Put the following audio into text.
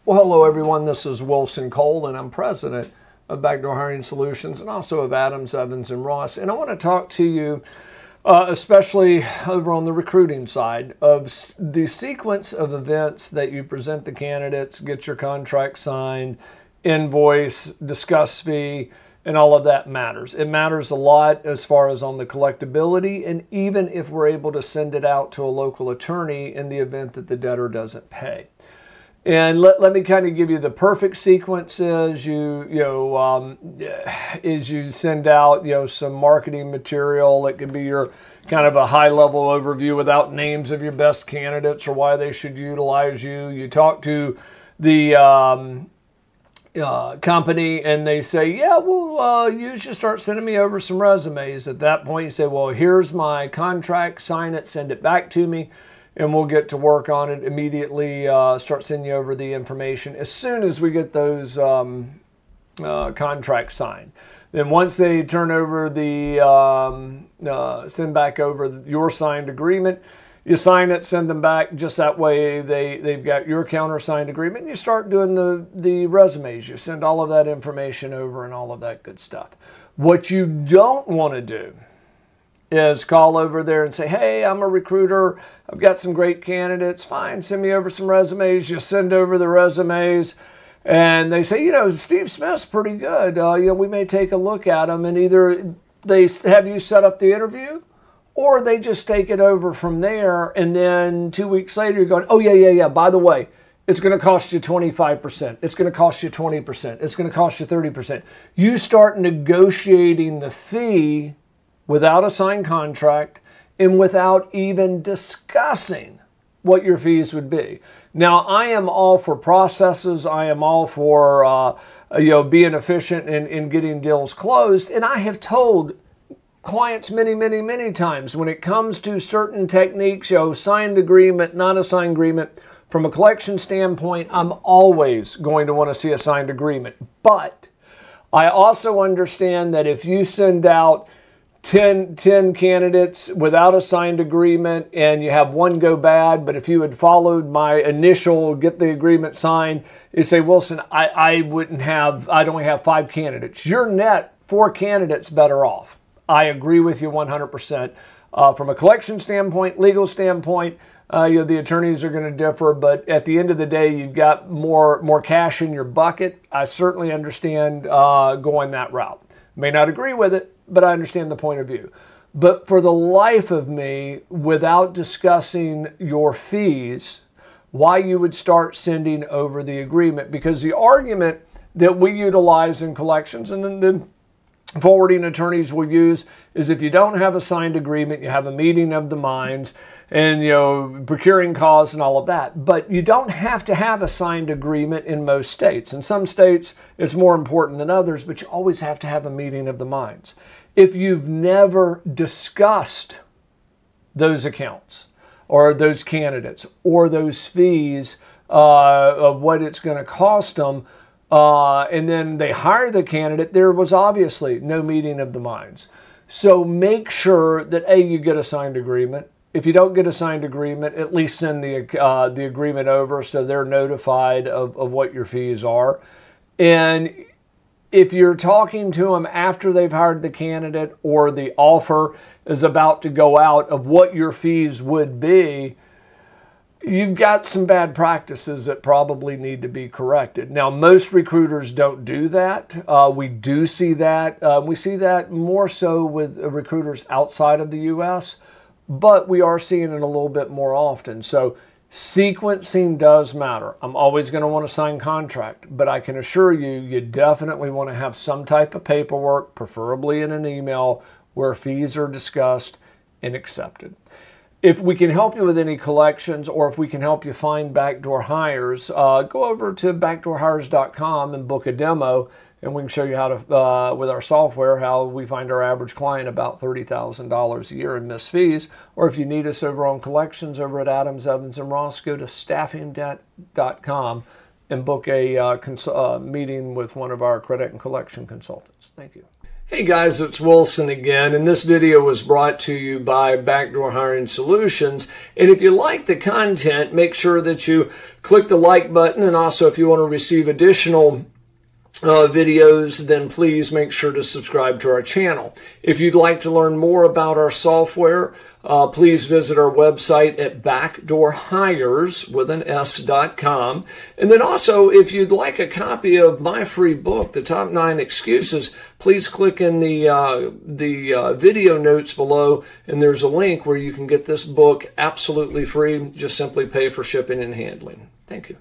Well, hello everyone, this is Wilson Cole and I'm president of Backdoor Hiring Solutions and also of Adams, Evans & Ross. And I want to talk to you, especially over on the recruiting side, of the sequence of events that you present the candidates, get your contract signed, invoice, discuss fee, and all of that matters. It matters a lot as far as on the collectibility, and even if we're able to send it out to a local attorney in the event that the debtor doesn't pay. And let me kind of give you the perfect sequence is you send out some marketing material. It could be your kind of a high level overview without names of your best candidates or why they should utilize you. You talk to the company and they say, yeah, well, you should start sending me over some resumes. At that point you say, well, here's my contract, sign it, send it back to me. And we'll get to work on it immediately, start sending you over the information as soon as we get those contracts signed. Then once they turn over send back over your signed agreement, you sign it, send them back. Just that way they've got your countersigned agreement. And you start doing the resumes. You send all of that information over and all of that good stuff. What you don't want to do is call over there and say, hey, I'm a recruiter. I've got some great candidates. Fine, send me over some resumes. You send over the resumes and they say, Steve Smith's pretty good. We may take a look at them, and either they have you set up the interview or they just take it over from there. And then 2 weeks later, you're going, oh, yeah. By the way, it's going to cost you 25%. It's going to cost you 20%. It's going to cost you 30%. You start negotiating the fee without a signed contract and without even discussing what your fees would be. Now, I am all for processes. I am all for being efficient in getting deals closed. And I have told clients many times when it comes to certain techniques, signed agreement, not a signed agreement, from a collection standpoint, I'm always going to want to see a signed agreement. But I also understand that if you send out 10 candidates without a signed agreement and you have one go bad, but if you had followed my initial get the agreement signed, you say, Wilson, I only have 5 candidates. You're net 4 candidates better off. I agree with you 100%. From a collection standpoint, legal standpoint, the attorneys are going to differ, but at the end of the day, you've got more cash in your bucket. I certainly understand going that route. May not agree with it, but I understand the point of view. But for the life of me, without discussing your fees, why you would start sending over the agreement, because the argument that we utilize in collections and then forwarding attorneys will use is if you don't have a signed agreement, you have a meeting of the minds and, procuring cause and all of that. But you don't have to have a signed agreement in most states. In some states, it's more important than others, but you always have to have a meeting of the minds. If you've never discussed those accounts or those candidates or those fees of what it's going to cost them, and then they hire the candidate, there was obviously no meeting of the minds. So make sure that A, you get a signed agreement. If you don't get a signed agreement, at least send the agreement over so they're notified of what your fees are. And if you're talking to them after they've hired the candidate or the offer is about to go out of what your fees would be, you've got some bad practices that probably need to be corrected. Now, most recruiters don't do that. We do see that. We see that more so with recruiters outside of the U.S., but we are seeing it a little bit more often. So sequencing does matter. I'm always going to want to sign contract, but I can assure you, you definitely want to have some type of paperwork, preferably in an email, where fees are discussed and accepted. If we can help you with any collections or if we can help you find backdoor hires, go over to backdoorhires.com and book a demo, and we can show you how to, with our software, how we find our average client about $30,000 a year in missed fees. Or if you need us over on collections over at Adams, Evans & Ross, go to staffingdebt.com and book a meeting with one of our credit and collection consultants. Thank you. Hey guys, it's Wilson again, and this video was brought to you by Backdoor Hiring Solutions. And if you like the content, make sure that you click the like button, and also if you want to receive additional videos, then please make sure to subscribe to our channel. If you'd like to learn more about our software, please visit our website at backdoorhires.com. And then also, if you'd like a copy of my free book, The Top 9 Excuses, please click in the video notes below, and there's a link where you can get this book absolutely free. Just simply pay for shipping and handling. Thank you.